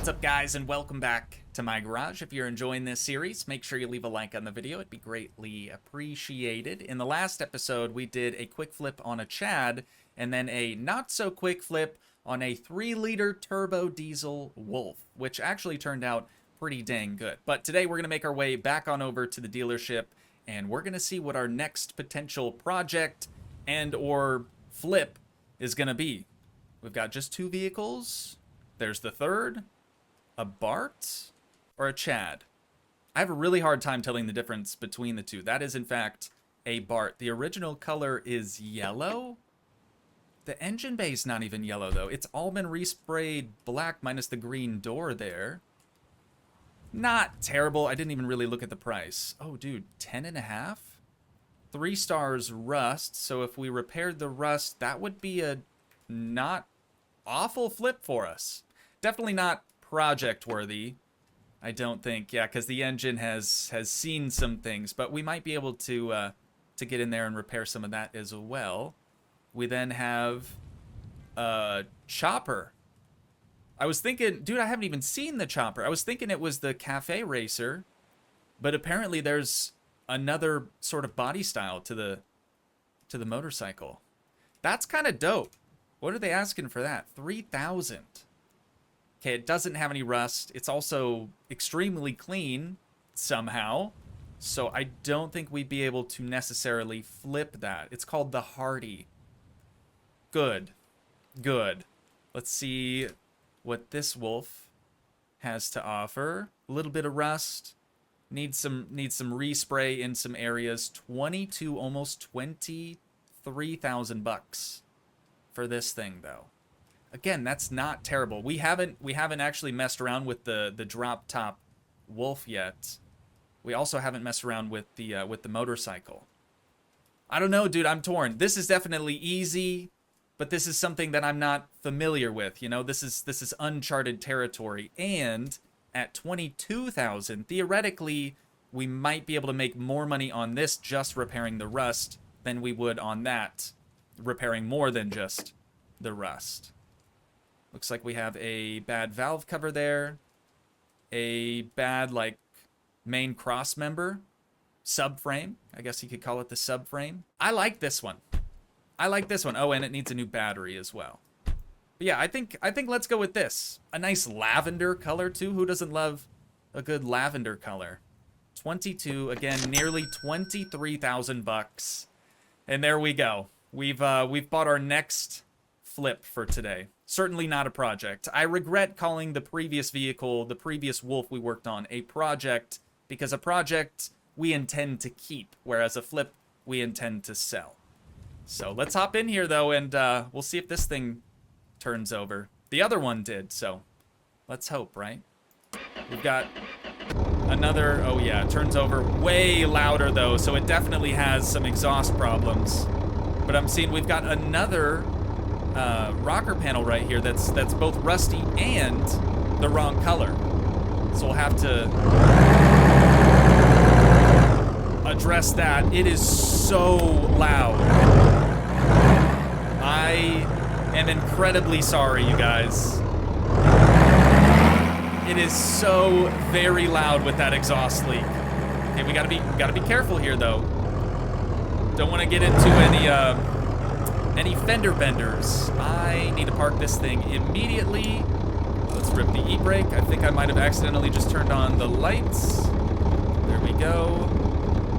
What's up, guys, and welcome back to my garage. If you're enjoying this series, make sure you leave a like on the video. It'd be greatly appreciated. In the last episode, we did a quick flip on a Chad and then a not-so-quick flip on a 3-liter turbo diesel Wolf, which actually turned out pretty dang good. But today, we're going to make our way back on over to the dealership, and we're going to see what our next potential project and or flip is going to be. We've got just 2 vehicles. There's the third. A Bart or a Chad? I have a really hard time telling the difference between the two. That is, in fact, a Bart. The original color is yellow. The engine bay is not even yellow, though. It's all been resprayed black minus the green door there. Not terrible. I didn't even really look at the price. Oh, dude, 10.5? 3 stars rust. So if we repaired the rust, that would be a not awful flip for us. Definitely not project worthy, I don't think. Yeah, because the engine has seen some things, but we might be able to get in there and repair some of that as well. We then have a chopper. I was thinking, dude, I haven't even seen the chopper. I was thinking it was the cafe racer, but apparently there's another sort of body style to the motorcycle. That's kind of dope. What are they asking for that? 3,000. Okay, it doesn't have any rust. It's also extremely clean somehow. So I don't think we'd be able to necessarily flip that. It's called the Hardy. Good. Good. Let's see what this Wolf has to offer. A little bit of rust. Needs some respray in some areas. 22, almost 23,000 bucks for this thing, though. Again, that's not terrible. We haven't actually messed around with the Droptop Wolf yet. We also haven't messed around with the motorcycle. I don't know, dude. I'm torn. This is definitely easy, but this is something that I'm not familiar with. You know, this is uncharted territory. And at 22,000, theoretically, we might be able to make more money on this just repairing the rust than we would on that repairing more than just the rust. Looks like we have a bad valve cover there. A bad, like, main cross member. Subframe. I guess you could call it the subframe. I like this one. I like this one. Oh, and it needs a new battery as well. But yeah, I think let's go with this. A nice lavender color, too. Who doesn't love a good lavender color? 22, again, nearly 23,000 bucks. And there we go. We've bought our next flip for today. Certainly not a project. I regret calling the previous vehicle, the previous Wolf we worked on, a project, because a project we intend to keep, whereas a flip we intend to sell. So let's hop in here, though, and we'll see if this thing turns over. The other one did, so let's hope, right? We've got another, oh yeah, it turns over way louder, though, so it definitely has some exhaust problems. But I'm seeing we've got another rocker panel right here that's both rusty and the wrong color. So we'll have to address that. It is so loud. I am incredibly sorry, you guys. It is so very loud with that exhaust leak. Okay, we gotta be careful here, though. Don't want to get into any fender benders. I need to park this thing immediately. Let's rip the e-brake. I think I might have accidentally just turned on the lights. There we go.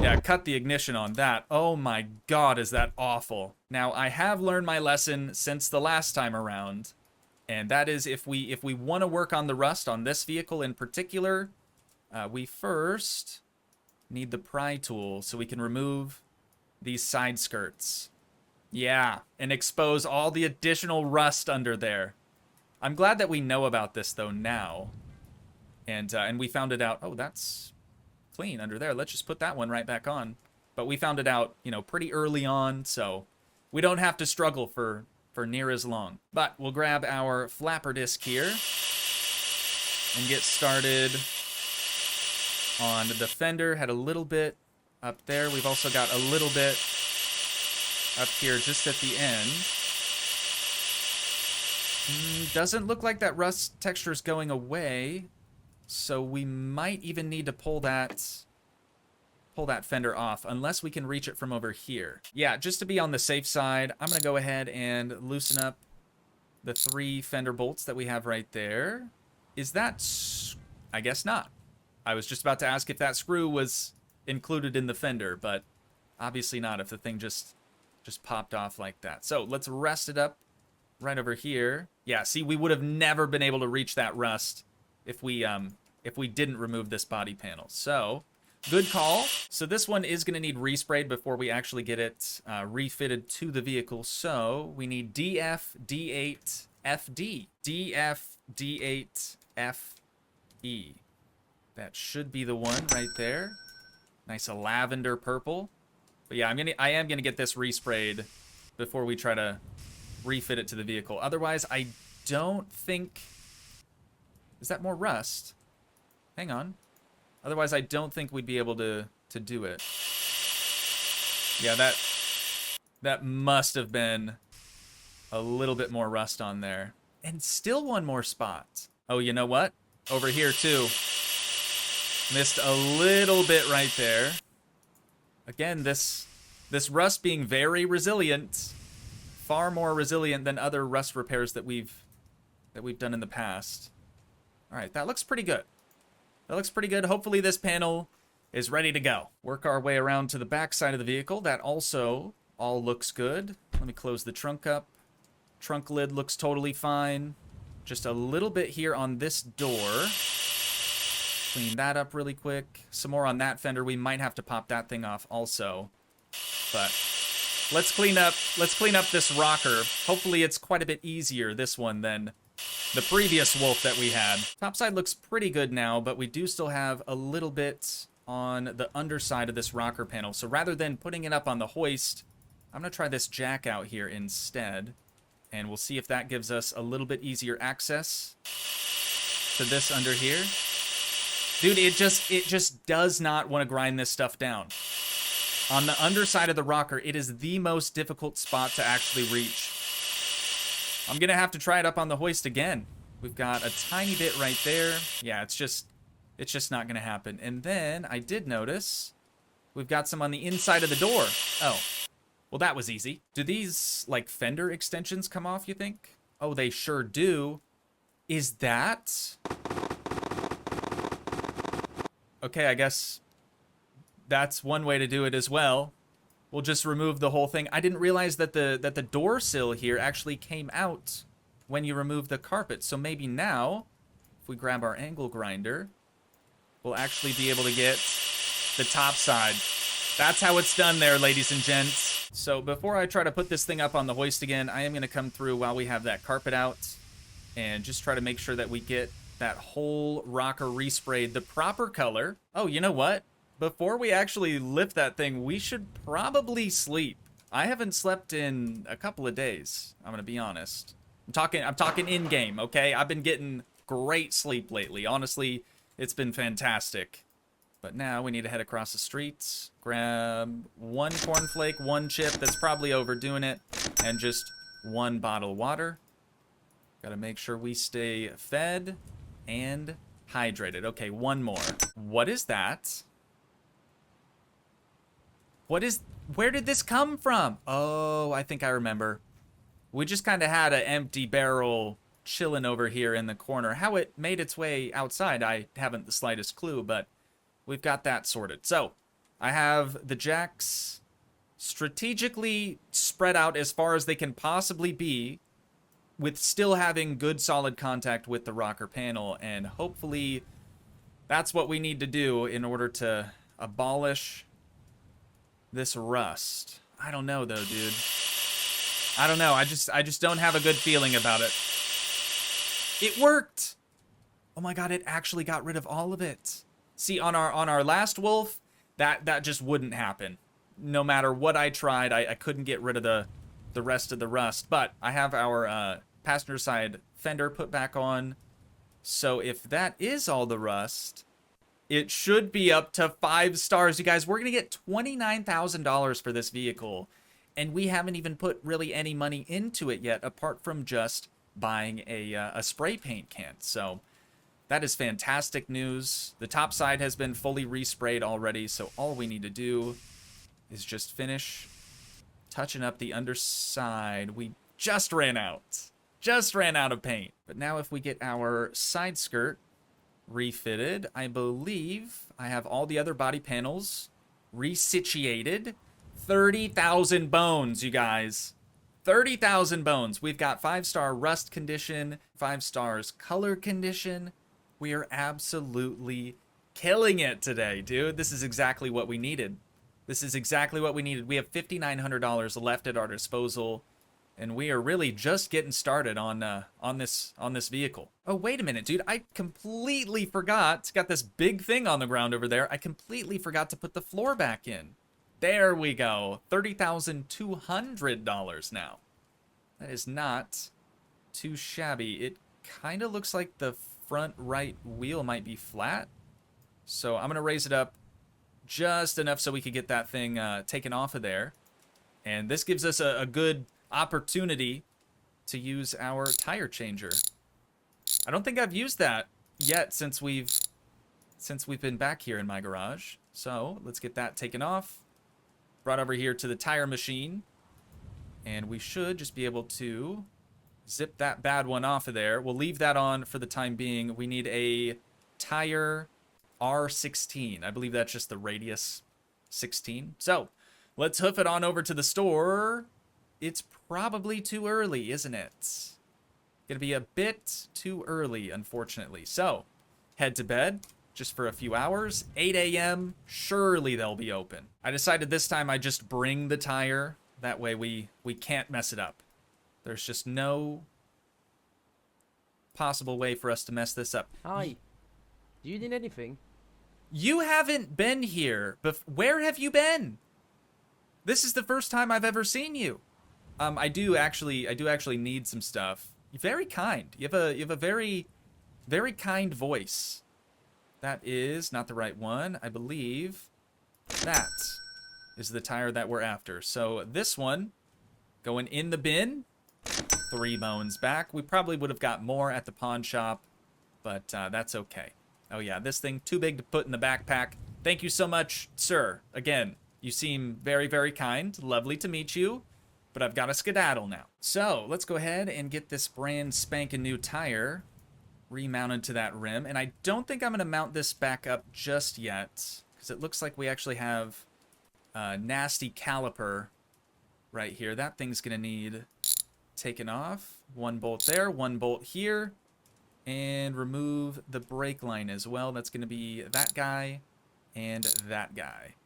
Yeah, cut the ignition on that. Oh my God, is that awful. Now, I have learned my lesson since the last time around, and that is if we want to work on the rust on this vehicle in particular, we first need the pry tool so we can remove these side skirts. Yeah, and expose all the additional rust under there. I'm glad that we know about this, though, now. And we found it out. Oh, that's clean under there. Let's just put that one right back on. But we found it out, you know, pretty early on, so we don't have to struggle for near as long. But we'll grab our flapper disc here and get started on the fender. Had a little bit up there. We've also got a little bit up here just at the end. Doesn't look like that rust texture is going away. So we might even need to pull that fender off, unless we can reach it from over here. Yeah, just to be on the safe side, I'm going to go ahead and loosen up the 3 fender bolts that we have right there. Is that... I guess not. I was just about to ask if that screw was included in the fender, but obviously not if the thing just popped off like that. So let's rest it up right over here. Yeah, see, we would have never been able to reach that rust if we didn't remove this body panel. So, good call. So this one is going to need resprayed before we actually get it refitted to the vehicle. So we need DF-D8-FD. DF-D8-FE. That should be the one right there. Nice lavender purple. But yeah, I am gonna get this resprayed before we try to refit it to the vehicle. Otherwise, I don't think... Is that more rust? Hang on. Otherwise, I don't think we'd be able to do it. Yeah, that must have been a little bit more rust on there. And still one more spot. Oh, you know what? Over here, too. Missed a little bit right there. Again, this rust being very resilient. Far more resilient than other rust repairs that we've done in the past. All right, that looks pretty good. That looks pretty good. Hopefully this panel is ready to go. Work our way around to the back side of the vehicle. That also all looks good. Let me close the trunk up. Trunk lid looks totally fine. Just a little bit here on this door. Clean that up really quick. Some more on that fender. We might have to pop that thing off also. But let's clean up this rocker. Hopefully it's quite a bit easier, this one, than the previous wolf that we had. Topside looks pretty good now, but we do still have a little bit on the underside of this rocker panel. So rather than putting it up on the hoist, I'm going to try this jack out here instead. And we'll see if that gives us a little bit easier access to this under here. Dude, it just does not want to grind this stuff down. On the underside of the rocker, it is the most difficult spot to actually reach. I'm going to have to try it up on the hoist again. We've got a tiny bit right there. Yeah, it's just not going to happen. And then I did notice we've got some on the inside of the door. Oh, well, that was easy. Do these, like, fender extensions come off, you think? Oh, they sure do. Is that... Okay, I guess that's one way to do it as well. We'll just remove the whole thing. I didn't realize that the door sill here actually came out when you remove the carpet. So maybe now, if we grab our angle grinder, we'll actually be able to get the top side. That's how it's done there, ladies and gents. So before I try to put this thing up on the hoist again, I am going to come through while we have that carpet out and just try to make sure that we get that whole rocker resprayed the proper color. Oh, you know what? Before we actually lift that thing, we should probably sleep. I haven't slept in a couple of days, I'm gonna be honest. I'm talking in-game, okay? I've been getting great sleep lately. Honestly, it's been fantastic. But now we need to head across the streets, grab one cornflake, one chip that's probably overdoing it, and just one bottle of water. Gotta make sure we stay fed and hydrated. Okay, one more. What is that? Where did this come from? Oh, I think I remember. We just kind of had an empty barrel chilling over here in the corner. How it made its way outside, I haven't the slightest clue, but we've got that sorted. So, I have the jacks strategically spread out as far as they can possibly be, with still having good solid contact with the rocker panel, and hopefully that's what we need to do in order to abolish this rust. I don't know though, dude. I don't know. I just don't have a good feeling about it. It worked. Oh my god, it actually got rid of all of it. See, on our last wolf, that just wouldn't happen. No matter what I tried, I couldn't get rid of the rest of the rust. But I have our passenger side fender put back on. So if that is all the rust, it should be up to 5 stars. You guys, we're going to get $29,000 for this vehicle. And we haven't even put really any money into it yet, apart from just buying a spray paint can. So that is fantastic news. The top side has been fully resprayed already, so all we need to do is just finish touching up the underside. We just ran out. Just ran out of paint. But now if we get our side skirt refitted, I believe I have all the other body panels resituated. 30,000 bones, you guys. 30,000 bones. We've got 5-star rust condition, 5 stars color condition. We are absolutely killing it today, dude. This is exactly what we needed. This is exactly what we needed. We have $5,900 left at our disposal, and we are really just getting started on this vehicle. Oh, wait a minute, dude. I completely forgot. It's got this big thing on the ground over there. I completely forgot to put the floor back in. There we go. $30,200 now. That is not too shabby. It kind of looks like the front right wheel might be flat. So I'm going to raise it up just enough so we could get that thing taken off of there. And this gives us a good opportunity to use our tire changer. I don't think I've used that yet since we've been back here in my garage. So let's get that taken off. Brought over here to the tire machine. And we should just be able to zip that bad one off of there. We'll leave that on for the time being. We need a tire R16. I believe that's just the radius 16. So let's hoof it on over to the store. It's probably too early, isn't it? Gonna be a bit too early, unfortunately. So head to bed just for a few hours. 8 a.m. Surely they'll be open. I decided this time I just bring the tire. That way we can't mess it up. There's just no possible way for us to mess this up. Hi. Do you need anything? You haven't been here. Where have you been? This is the first time I've ever seen you. I do actually need some stuff. You're very kind. You have a very, very kind voice. That is not the right one. I believe that is the tire that we're after. So this one going in the bin. 3 bones back. We probably would have got more at the pawn shop, but that's okay. Oh yeah, this thing too big to put in the backpack. Thank you so much, sir. Again, you seem very, very kind. Lovely to meet you, but I've got to skedaddle now. So let's go ahead and get this brand spanking new tire remounted to that rim. And I don't think I'm going to mount this back up just yet, because it looks like we actually have a nasty caliper right here. That thing's going to need taken off. 1 bolt there, 1 bolt here. And remove the brake line as well. That's going to be that guy and that guy.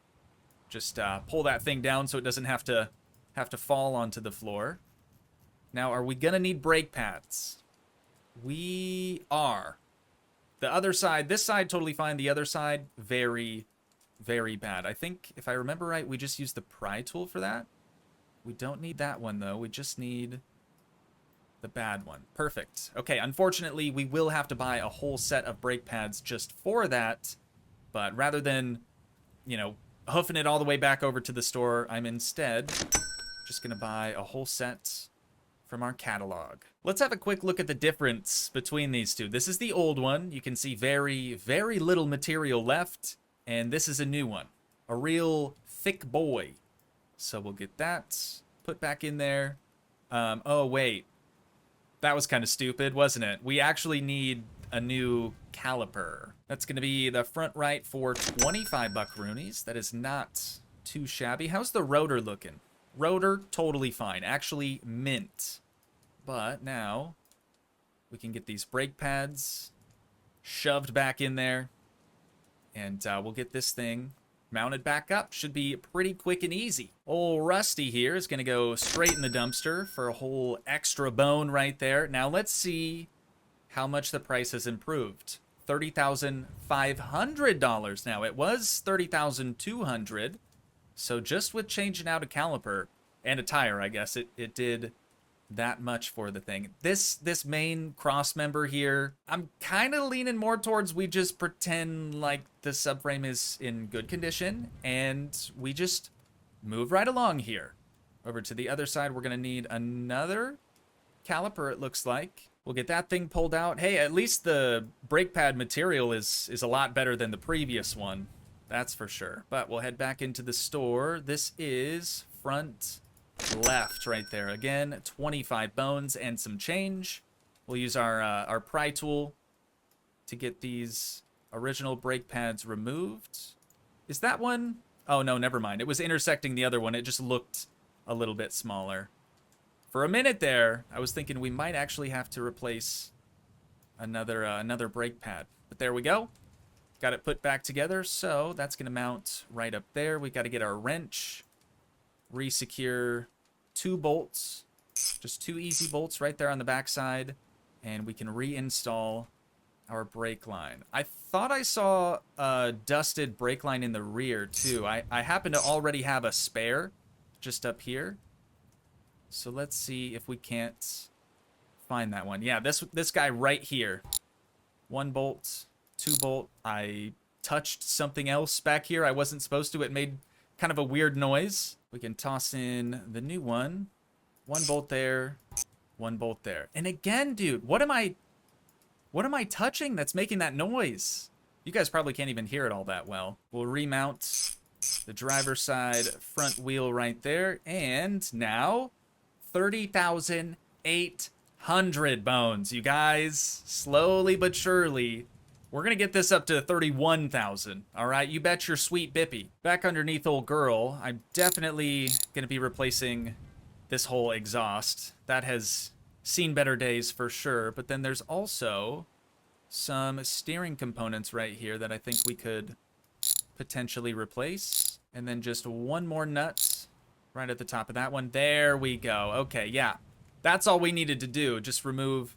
Just pull that thing down so it doesn't have to fall onto the floor. Now, are we going to need brake pads? We are. The other side, this side totally fine. The other side, very, very bad. I think, if I remember right, we just used the pry tool for that. We don't need that one, though. We just need the bad one. Perfect. Okay, unfortunately, we will have to buy a whole set of brake pads just for that. But rather than, you know, hoofing it all the way back over to the store, I'm instead just going to buy a whole set from our catalog. Let's have a quick look at the difference between these two. This is the old one. You can see very, very little material left. And this is a new one. A real thick boy. So we'll get that put back in there. Oh, wait. That was kind of stupid, wasn't it? We actually need a new caliper. That's going to be the front right for 25 buckaroonies. That is not too shabby. How's the rotor looking? Rotor, totally fine. Actually, mint. But now, we can get these brake pads shoved back in there. And we'll get this thing mounted back up. Should be pretty quick and easy. Old Rusty here is going to go straight in the dumpster for a whole extra bone right there. Now let's see how much the price has improved. $30,500 now. It was $30,200. So just with changing out a caliper and a tire, I guess, it did that much for the thing. This main cross member here, I'm kind of leaning more towards we just pretend like the subframe is in good condition and we just move right along here. Over to the other side, we're going to need another caliper, it looks like. We'll get that thing pulled out. Hey, at least the brake pad material is a lot better than the previous one. That's for sure. But we'll head back into the store. This is front left right there. Again, 25 bones and some change. We'll use our pry tool to get these original brake pads removed. Is that one? Oh, no, never mind. It was intersecting the other one. It just looked a little bit smaller. For a minute there, I was thinking we might actually have to replace another brake pad. But there we go. Got it put back together, so that's going to mount right up there. We got to get our wrench, re-secure 2 bolts, just 2 easy bolts right there on the backside, and we can reinstall our brake line. I thought I saw a dusted brake line in the rear, too. I happen to already have a spare just up here. So let's see if we can't find that one. Yeah, this guy right here. 1 bolt, 2 bolt. I touched something else back here. I wasn't supposed to. It made kind of a weird noise. We can toss in the new one. 1 bolt there, 1 bolt there. And again, dude, what am I touching that's making that noise? You guys probably can't even hear it all that well. We'll remount the driver's side front wheel right there. And now 30,800 bones, you guys. Slowly but surely, we're going to get this up to 31,000. All right, you bet your sweet bippy. Back underneath old girl, I'm definitely going to be replacing this whole exhaust. That has seen better days for sure. But then there's also some steering components right here that I think we could potentially replace. And then just 1 more nut right at the top of that one. There we go. Okay, yeah. That's all we needed to do. Just remove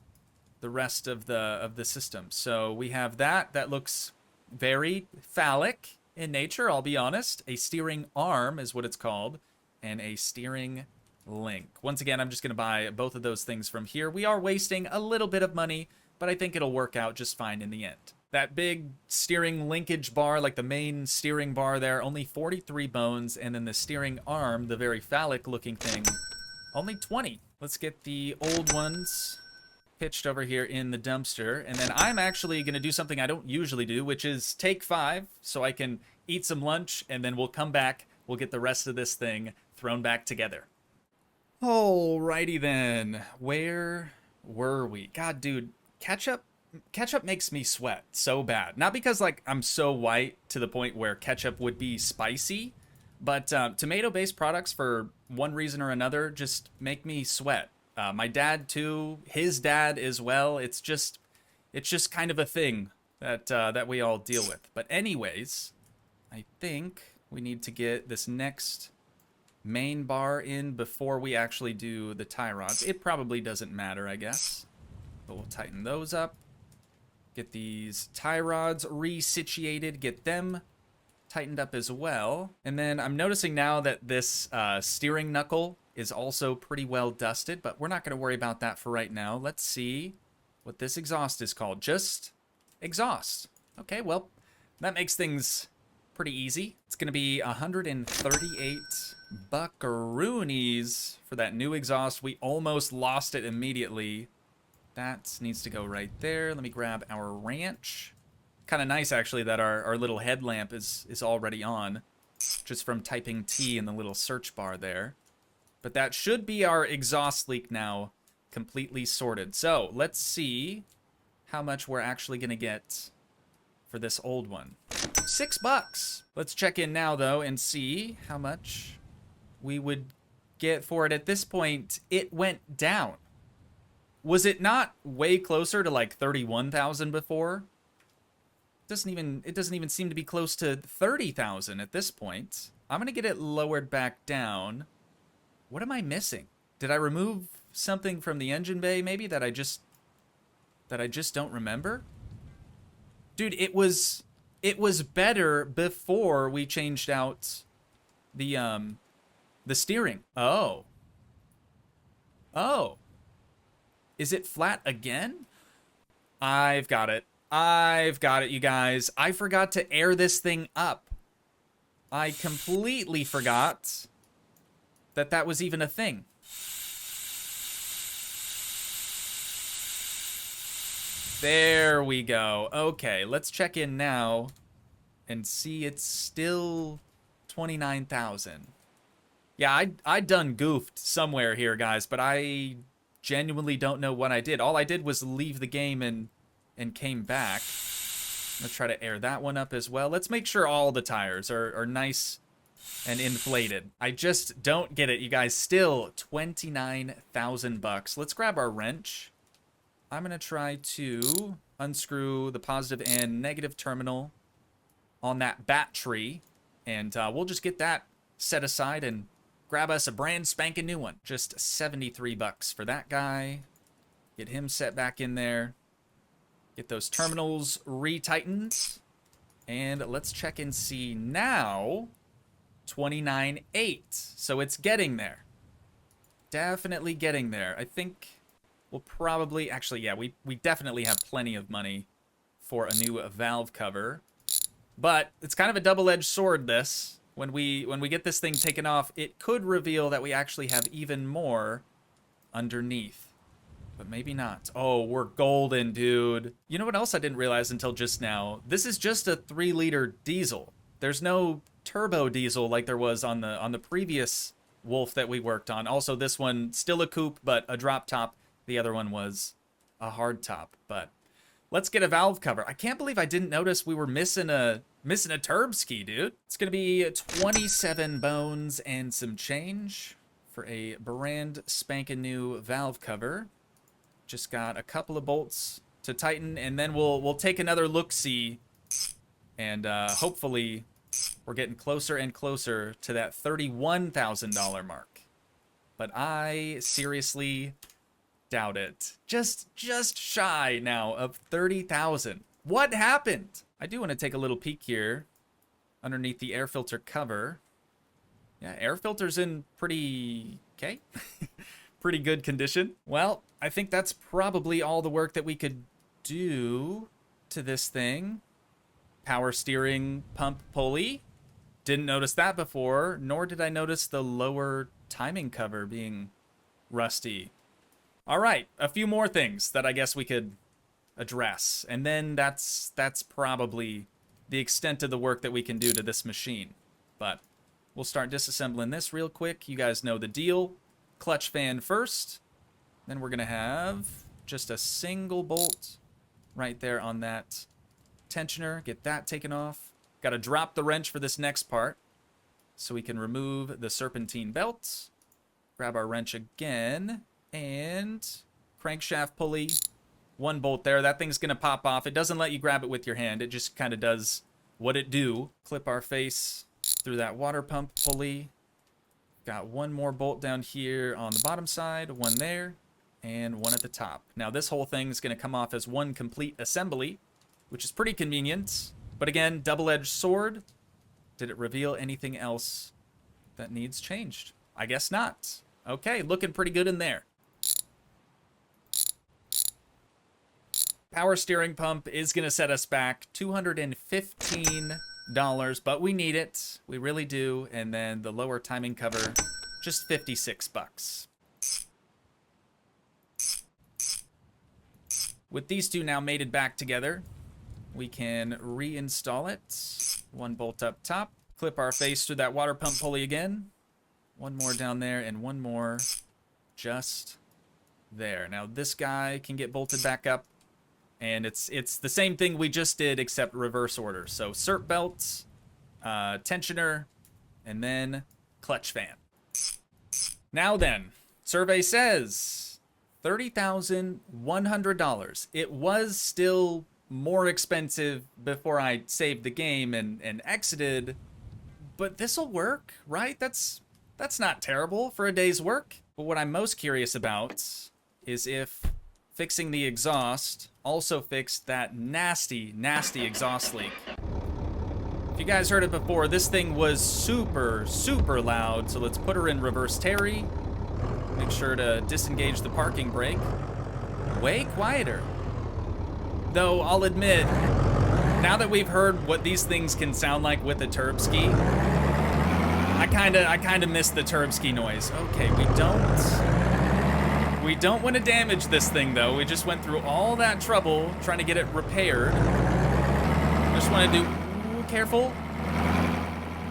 the rest of the system. So we have that. That looks very phallic in nature, I'll be honest. A steering arm is what it's called. And a steering link. Once again, I'm just going to buy both of those things from here. We are wasting a little bit of money, but I think it'll work out just fine in the end. That big steering linkage bar, like the main steering bar there, only 43 bones. And then the steering arm, the very phallic looking thing, only 20. Let's get the old ones pitched over here in the dumpster. And then I'm actually going to do something I don't usually do, which is take 5 so I can eat some lunch. And then we'll come back. We'll get the rest of this thing thrown back together. Alrighty then. Where were we? God, dude, ketchup makes me sweat so bad. Not because, like, I'm so white to the point where ketchup would be spicy, but tomato-based products, for one reason or another, just make me sweat. My dad, too. His dad as well. It's just kind of a thing that we all deal with. But anyways, I think we need to get this next main bar in before we actually do the tie rods. It probably doesn't matter, I guess. But we'll tighten those up. Get these tie rods resituated. Get them tightened up as well. And then I'm noticing now that this steering knuckle is also pretty well dusted, but we're not going to worry about that for right now. Let's see what this exhaust is called. Just exhaust. Okay, well, that makes things pretty easy. It's going to be 138 buckaroonies for that new exhaust. We almost lost it immediately. That needs to go right there. Let me grab our wrench. Kind of nice, actually, that our little headlamp is already on, just from typing T in the little search bar there. But that should be our exhaust leak now completely sorted. So let's see how much we're actually going to get for this old one. $6. Let's check in now, though, and see how much we would get for it. At this point, it went down. Was it not way closer to like 31,000 before? It doesn't even seem to be close to 30,000 at this point. I'm gonna get it lowered back down. What am I missing? Did I remove something from the engine bay maybe that I just don't remember? Dude, it was better before we changed out the steering. Oh. Is it flat again? I've got it, you guys. I forgot to air this thing up. I completely forgot that was even a thing. There we go. Okay, let's check in now and see it's still 29,000. Yeah, I done goofed somewhere here, guys, but I genuinely don't know what I did. All I did was leave the game and came back. Let's try to air that one up as well. Let's make sure all the tires are nice and inflated. I just don't get it, you guys. Still 29,000 bucks. Let's grab our wrench. I'm gonna try to unscrew the positive and negative terminal on that battery, and we'll just get that set aside and grab us a brand spanking new one. Just 73 bucks for that guy. Get him set back in there. Get those terminals retightened. And let's check and see now. 29.8. So it's getting there. Definitely getting there. I think we'll probably... Actually, yeah, we definitely have plenty of money for a new valve cover. But it's kind of a double-edged sword, this. When we get this thing taken off, it could reveal that we actually have even more underneath. But maybe not. Oh, we're golden, dude. You know what else I didn't realize until just now? This is just a 3-liter diesel. There's no turbo diesel like there was on the previous Wolf that we worked on. Also, this one, still a coupe, but a drop top. The other one was a hard top. But let's get a valve cover. I can't believe I didn't notice we were missing a turb ski, dude. It's gonna be 27 bones and some change for a brand spanking new valve cover. Just got a couple of bolts to tighten, and then we'll take another look-see, and hopefully we're getting closer and closer to that $31,000 mark. But I seriously doubt it. Just shy now of 30,000. What happened? I do want to take a little peek here underneath the air filter cover. Yeah, air filter's in pretty okay. Pretty good condition. Well, I think that's probably all the work that we could do to this thing. Power steering pump pulley. Didn't notice that before, nor did I notice the lower timing cover being rusty. All right, a few more things that I guess we could address, and then that's probably the extent of the work that we can do to this machine. But we'll start disassembling this real quick. You guys know the deal. Clutch fan first, then we're gonna have just a single bolt right there on that tensioner. Get that taken off. Got to drop the wrench for this next part so we can remove the serpentine belt. Grab our wrench again, and crankshaft pulley. One bolt there. That thing's gonna pop off. It doesn't let you grab it with your hand. It just kind of does what it do. Clip our face through that water pump pulley. Got one more bolt down here on the bottom side, one there, and one at the top. Now this whole thing is going to come off as one complete assembly, which is pretty convenient. But again, double-edged sword. Did it reveal anything else that needs changed? I guess not. Okay, looking pretty good in there. Power steering pump is going to set us back $215. But we need it. We really do. And then the lower timing cover, just 56 bucks. With these two now mated back together, we can reinstall it. One bolt up top. Clip our face through that water pump pulley again. One more down there and one more just there. Now this guy can get bolted back up. And it's the same thing we just did, except reverse order. So serp belts, tensioner, and then clutch fan. Now then, survey says $30,100. It was still more expensive before I saved the game and exited, but this'll work, right? That's not terrible for a day's work. But what I'm most curious about is if fixing the exhaust also fixed that nasty exhaust leak. If you guys heard it before, this thing was super loud, so let's put her in reverse Terry. Make sure to disengage the parking brake. Way quieter. Though I'll admit, now that we've heard what these things can sound like with a turb ski, I kinda miss the turb ski noise. Okay, we don't We don't want to damage this thing, though. We just went through all that trouble trying to get it repaired. Just want to do... Ooh, careful.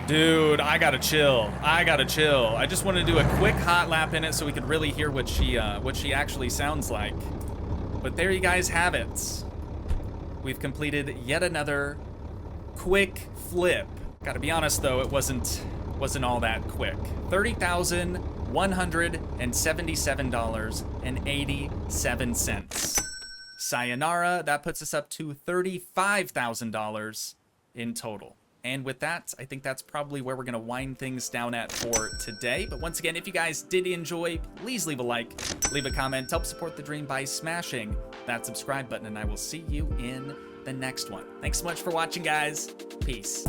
Dude, I gotta chill. I gotta chill. I just want to do a quick hot lap in it so we could really hear what she actually sounds like. But there you guys have it. We've completed yet another quick flip. Gotta be honest, though, it wasn't all that quick. $30,177.87. Sayonara, that puts us up to $35,000 in total. And with that, I think that's probably where we're going to wind things down at for today. But once again, if you guys did enjoy, please leave a like, leave a comment, help support the dream by smashing that subscribe button, and I will see you in the next one. Thanks so much for watching, guys. Peace.